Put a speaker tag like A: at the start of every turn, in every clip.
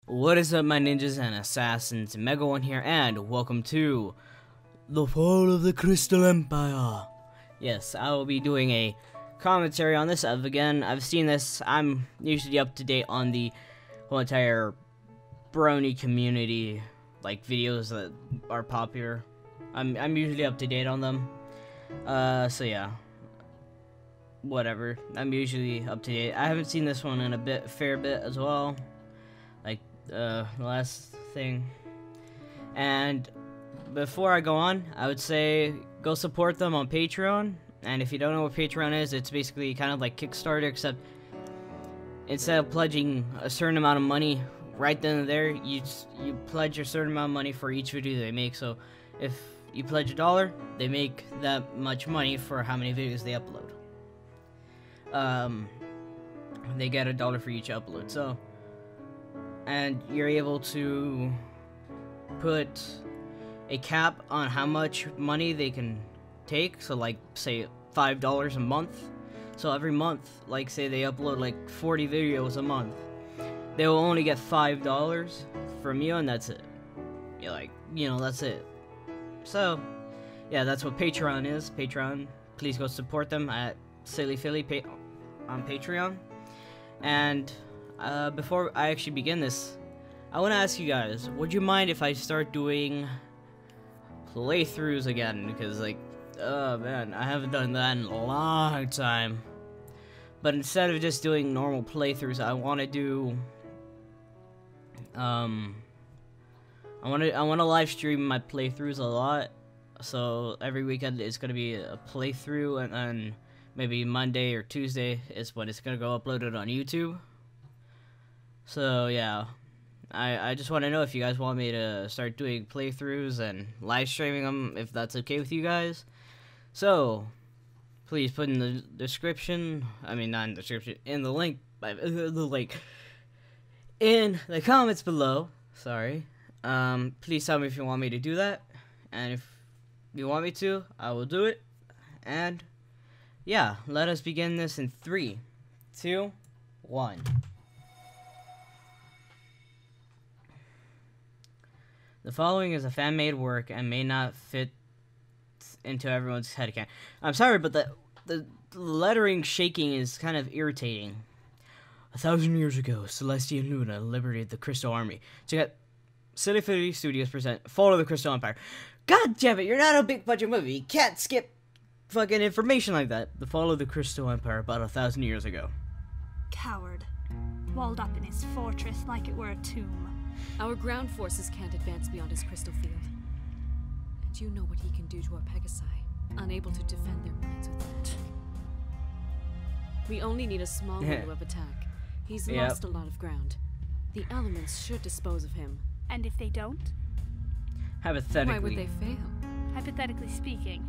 A: What is up, my ninjas and assassins? Mega One here, and welcome to the Fall of the Crystal Empire. Yes, I will be doing a commentary on this. I've seen this. I'm usually up to date on the whole entire brony community, like videos that are popular. I'm usually up to date on them. So yeah, whatever. I'm usually up to date. I haven't seen this one in a fair bit as well. Like the last thing. And before I go on, I would say go support them on Patreon. And if you don't know what Patreon is, it's basically kind of like Kickstarter, except instead of pledging a certain amount of money right then and there, you pledge a certain amount of money for each video they make. So if you pledge $1, they make that much money for how many videos they upload. They get $1 for each upload. So, and you're able to put a cap on how much money they can take. So like say $5 a month. So every month, like say they upload like 40 videos a month, they will only get $5 from you, and that's it. You're like, that's it. So yeah, that's what Patreon is. Patreon, please go support them at Silly Philly on Patreon. And before I actually begin this, I want to ask you guys, would you mind if I start doing playthroughs again? Because like, oh man, I haven't done that in a long time. But instead of just doing normal playthroughs, I want to do I want to live stream my playthroughs a lot. So every weekend it's going to be a playthrough, and then maybe Monday or Tuesday is when it's going to go uploaded on YouTube. So yeah, I just want to know if you guys want me to start doing playthroughs and live streaming them, if that's okay with you guys. So please put in the description, I mean not in the description, in the link, in the comments below, sorry. Please tell me if you want me to do that, and if you want me to, I will do it. And yeah, let us begin this in 3, 2, 1. The following is a fan-made work and may not fit into everyone's headcanon. I'm sorry, but the lettering shaking is kind of irritating. 1,000 years ago, Celestia and Luna liberated the Crystal Army. Check out Silly Philly Studios present Fall of the Crystal Empire. God damn it, you're not a big budget movie. You can't skip fucking information like that. The Fall of the Crystal Empire about 1,000 years ago.
B: Coward. Walled up in his fortress like it were a tomb.
C: Our ground forces can't advance beyond his crystal field. And you know what he can do to our Pegasi, unable to defend their minds with it. We only need a small window of attack. He's lost a lot of ground. The elements should dispose of him.
B: And if they don't?
A: Hypothetically.
C: Why would they fail?
B: Hypothetically speaking.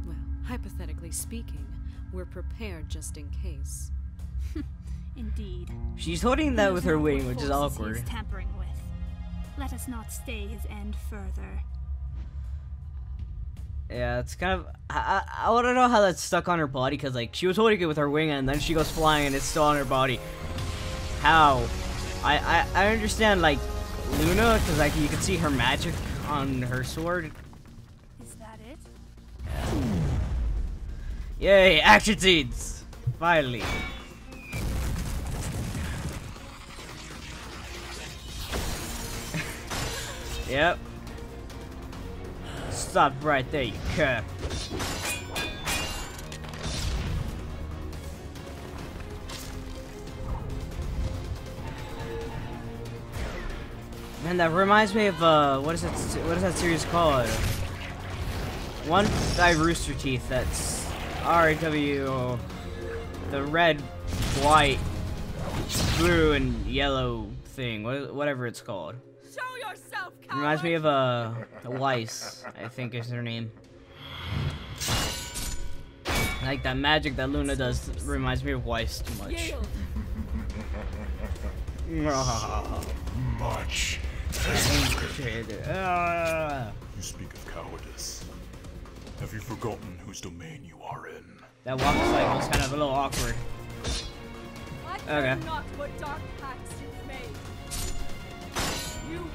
C: Well, hypothetically speaking, we're prepared just in case.
B: Indeed.
A: She's holding that with her wing, which is awkward.
B: He's tampering with. Let us not stay his end further.
A: Yeah, it's kind of... I want to know how that's stuck on her body, because like she was holding it with her wing and then she goes flying and it's still on her body. How? I understand like Luna, because like you can see her magic on her sword.
B: Is that it?
A: Yay, action scenes! Finally. Yep. Stop right there, you cur. Man, that reminds me of what is that series called? One guy Rooster Teeth, that's RW, the red, white, blue, and yellow thing, whatever it's called.
C: Show yourself, coward!
A: Reminds me of Weiss, I think is her name. Like that magic that Luna does reminds me of Weiss too much.
D: Much. You speak of cowardice. Have you forgotten whose domain you are in?
A: That walk cycle is kind of a little awkward.
C: I
A: Okay.
C: not what dark pacts you've made.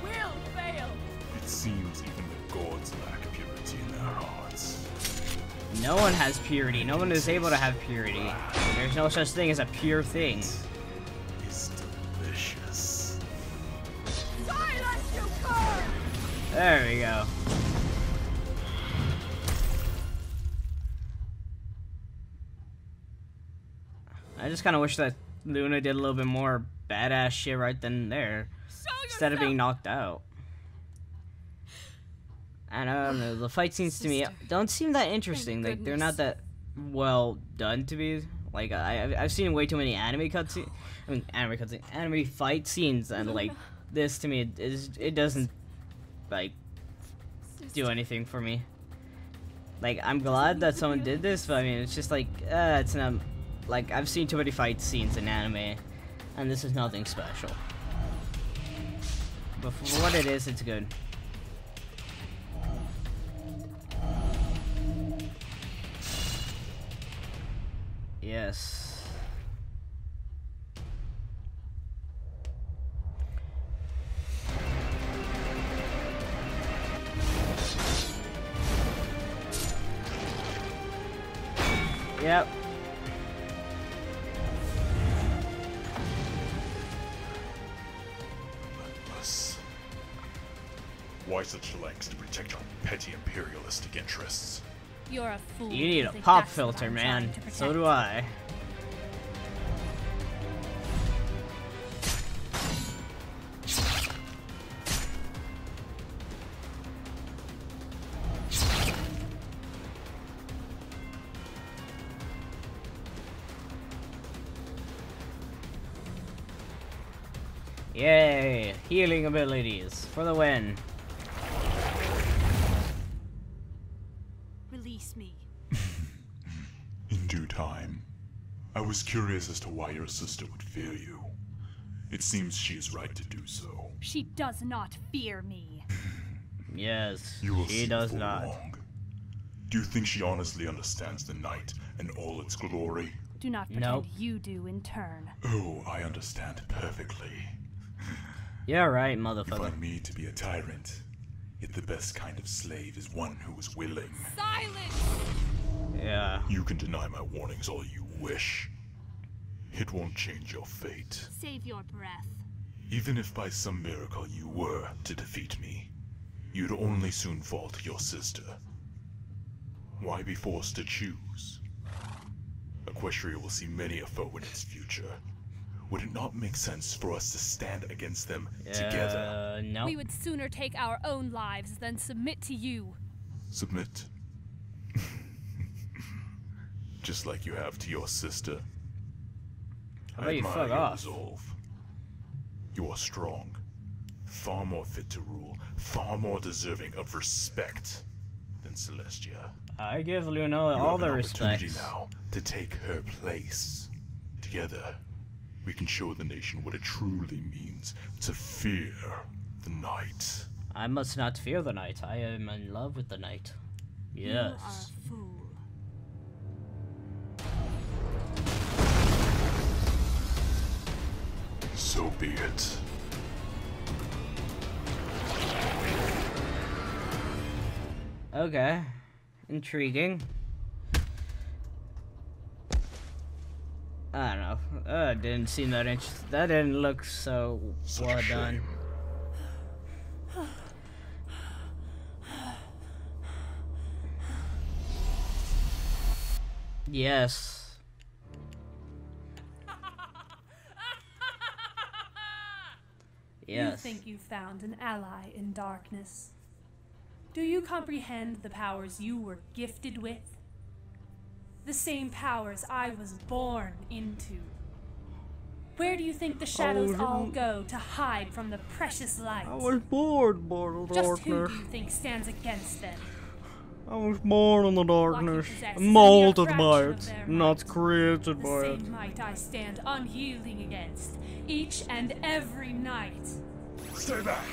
E: will fail.
D: It seems even the gods lack purity in their hearts.
A: No one has purity. No one is able to have purity. There's no such thing as a pure thing.
D: It's delicious.
E: Silence, you cur!
A: There we go. I just kind of wish that Luna did a little bit more badass shit right then and there, instead of being knocked out. I don't know, the fight scenes to me don't seem that interesting. Like, they're not that well done to be. Like, I've seen way too many anime cutscenes. I mean, anime fight scenes, and like this to me, it doesn't like do anything for me. Like, I'm glad that someone did this, but I mean, it's just like, it's not. Like, I've seen too many fight scenes in anime, and this is nothing special. But for what it is, it's good. Yes. Yep.
D: Relentless. Why such lengths to protect your petty imperialistic interests?
B: You're a fool.
A: You need a
B: think
A: pop
B: that's what
A: filter,
B: I'm
A: man.
B: trying to
A: So
B: protect.
A: do I. Yay! Healing abilities for the win.
B: Release me.
D: In due time. I was curious as to why your sister would fear you. It seems she is right to do so.
B: She does not fear me.
A: Yes,
D: You will
A: she
D: see
A: does
D: before
A: not.
D: long. Do you think she honestly understands the night and all its glory?
B: Do not pretend
A: Nope.
B: you do in turn.
D: Oh, I understand perfectly.
A: Yeah, right,
D: You
A: motherfucker.
D: find me to be a tyrant. Yet the best kind of slave is one who is willing.
E: Silence!
A: Yeah.
D: You can deny my warnings all you wish. It won't change your fate.
B: Save your breath.
D: Even if by some miracle you were to defeat me, you'd only soon fall to your sister. Why be forced to choose? Equestria will see many a foe in its future. Would it not make sense for us to stand against them together?
A: No.
B: We would sooner take our own lives than submit to you.
D: Submit. Just like you have to your sister.
A: How about
D: I
A: you
D: admire
A: fuck
D: your
A: off?
D: resolve. You are strong, far more fit to rule, far more deserving of respect than Celestia.
A: I give Luna
D: You
A: all
D: have
A: the
D: an opportunity
A: respect.
D: now to take her place. Together, we can show the nation what it truly means to fear the night.
A: I must not fear the night. I am in love with the night. Yes.
B: You are a fool.
D: So be it.
A: Okay. Intriguing. I don't know. Didn't seem that interesting. That didn't look so
D: Such
A: well
D: a shame.
A: done. Yes.
F: You
A: Yes.
F: think you found an ally in darkness. Do you comprehend the powers you were gifted with? The same powers I was born into. Where do you think the shadows all go to hide from the precious light?
A: born of
F: Just who do you think stands against them?
A: I was born in the
F: darkness, possess a mere fraction of their might.
A: created
F: The same might I stand unyielding against, each and every night.
D: Stay back!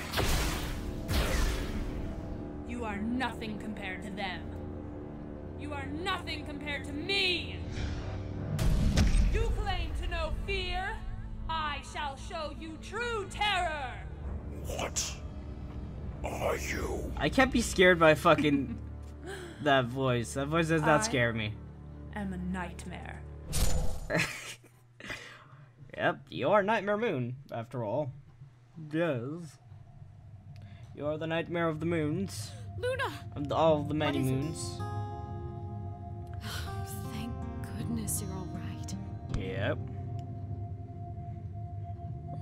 F: You are nothing compared to them. You are nothing compared to me! You claim to know fear? I shall show you true terror!
D: What? are you?
A: I can't be scared by fucking that voice. That voice does not
F: I-
A: scare me.
F: I'm a nightmare.
A: Yep, you're Nightmare Moon, after all. Yes. You're the Nightmare of the Moons.
C: Luna!
A: Of all the many
C: What is it?
A: moons.
C: Thank goodness you're all right.
A: Yep.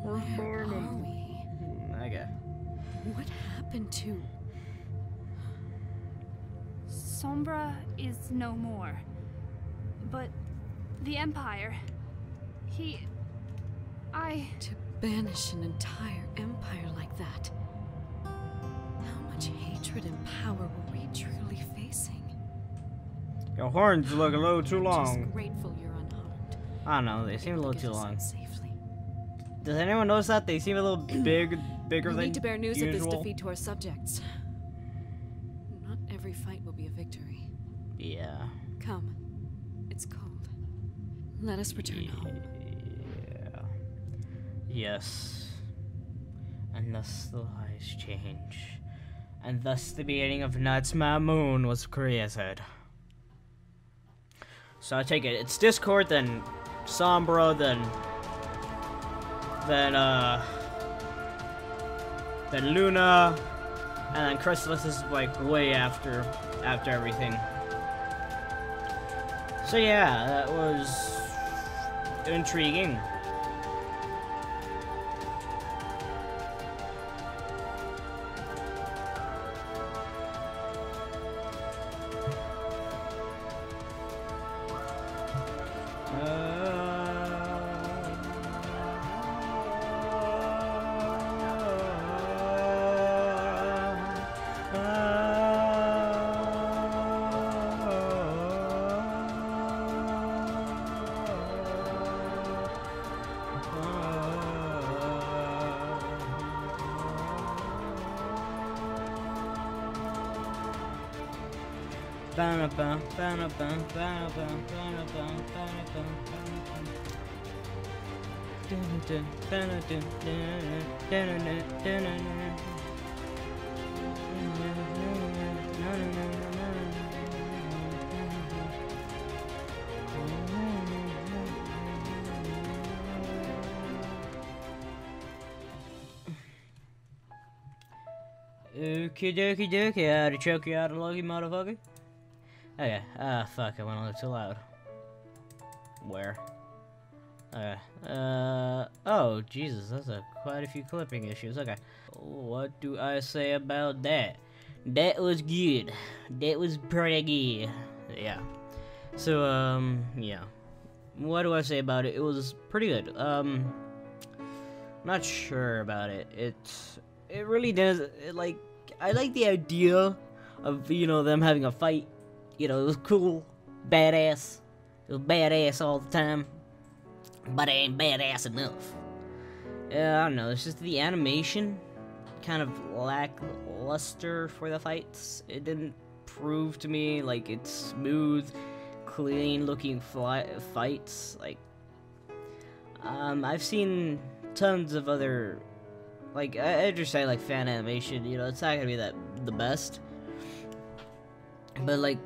C: Where are we?
A: Okay.
C: What happened to...
B: Sombra is no more. But the Empire.
C: To banish an entire empire like that. How much hatred and power were we truly facing?
A: Your horns look a little too
C: Just
A: long.
C: grateful you're unharmed.
A: I don't know, they seem a
C: Able
A: little
C: to
A: too
C: get us
A: long.
C: out safely.
A: Does anyone notice that? They seem a little bigger
C: We
A: than
C: need to bear news of this
A: usual.
C: defeat to our subjects. Not every fight will be a victory.
A: Yeah.
C: Come. It's cold. Let us return home.
A: Yeah. Yes. And thus the lies change. And thus the beginning of Nightmare Moon was created. So I take it, it's Discord, then Sombra, then Luna, and then Chrysalis is like way after everything. So yeah, that was intriguing. Okie dokie dokie, I had to choke you out, lucky motherfucker. Okay, fuck, I went a little too loud. Where? Okay, oh, Jesus, that's quite a few clipping issues, okay. What do I say about that? That was good. That was pretty good. Yeah. So, yeah. What do I say about it? It was pretty good. Not sure about it. It really does, I like the idea of, you know, them having a fight. You know, it was cool, badass. It was badass all the time. But it ain't badass enough. I don't know, it's just the animation kind of lackluster for the fights. It didn't prove to me like it's smooth, clean looking fights. Like, I've seen tons of other, like, I just say like fan animation, you know, it's not gonna be the best. But like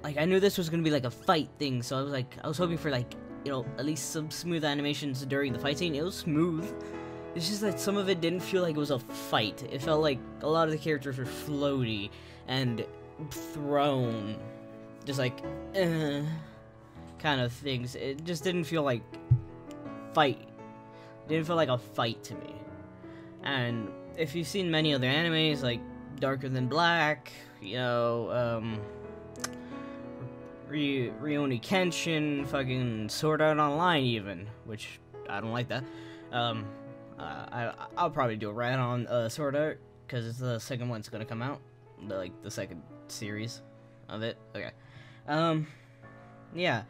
A: I knew this was gonna be like a fight thing, so I was hoping for like, you know, at least some smooth animations during the fight scene. It was smooth. It's just that some of it didn't feel like it was a fight. It felt like a lot of the characters were floaty and thrown, just like kind of things. It just didn't feel like fight. It didn't feel like a fight to me. And if you've seen many other animes like Darker Than Black, you know, Rurouni Kenshin, fucking Sword Art Online even, which I don't like that. I'll probably do a rant on Sword Art, because it's the second one's gonna come out, the second series of it. Okay. Yeah,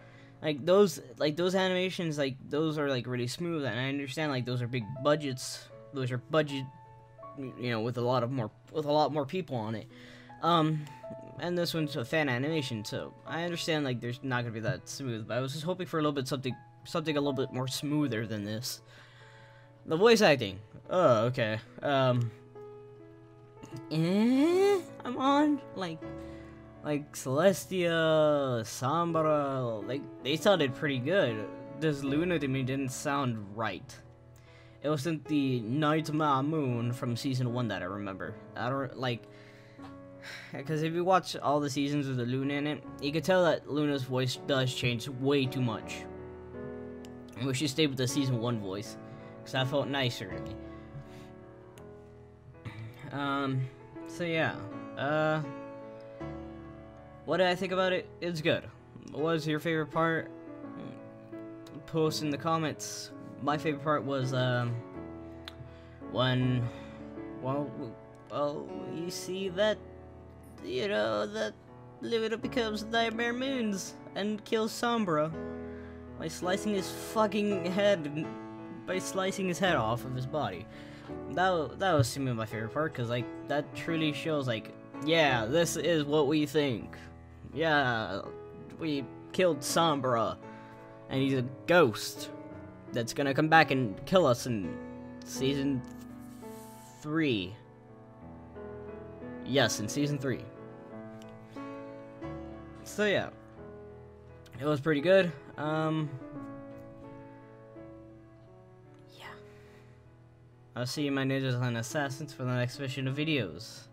A: like those animations, like those are like really smooth, and I understand like those are big budgets. Those are budget, you know, with a lot more people on it. And this one's a fan animation, so I understand like there's not gonna be that smooth, but I was just hoping for a little bit something a little bit more smoother than this. The voice acting, oh okay. I'm on like Celestia, Sombra, like they sounded pretty good. This Luna to me didn't sound right. It wasn't the Night Ma Moon from season 1 that I remember. I don't like, because if you watch all the seasons with the Luna in it, you can tell that Luna's voice does change way too much. I wish she stayed with the season 1 voice, because that felt nicer to me. So yeah, what did I think about it? It's good. What was your favorite part? Post in the comments. My favorite part was, when, well, you see that, you know, that Luna becomes Nightmare Moons and kills Sombra by slicing his fucking head, by slicing his head off of his body. That was to me my favorite part, because, like, that truly shows, like, yeah, this is what we think. Yeah, we killed Sombra, and he's a ghost that's gonna come back and kill us in season 3. Yes, in season 3. So yeah, it was pretty good. Yeah. I'll see you, my ninjas and assassins, for the next mission of videos.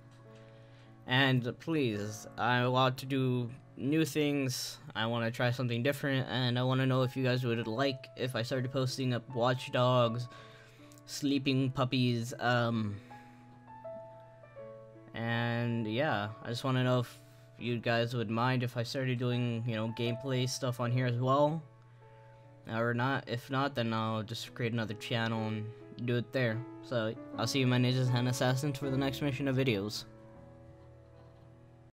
A: And please, I want to do new things. I want to try something different, and I want to know if you guys would like if I started posting up Watch Dogs, Sleeping Puppies, and yeah, I just want to know if you guys would mind if I started doing, you know, gameplay stuff on here as well, or not. If not, then I'll just create another channel and do it there. So I'll see you, my ninjas and assassins, for the next mission of videos.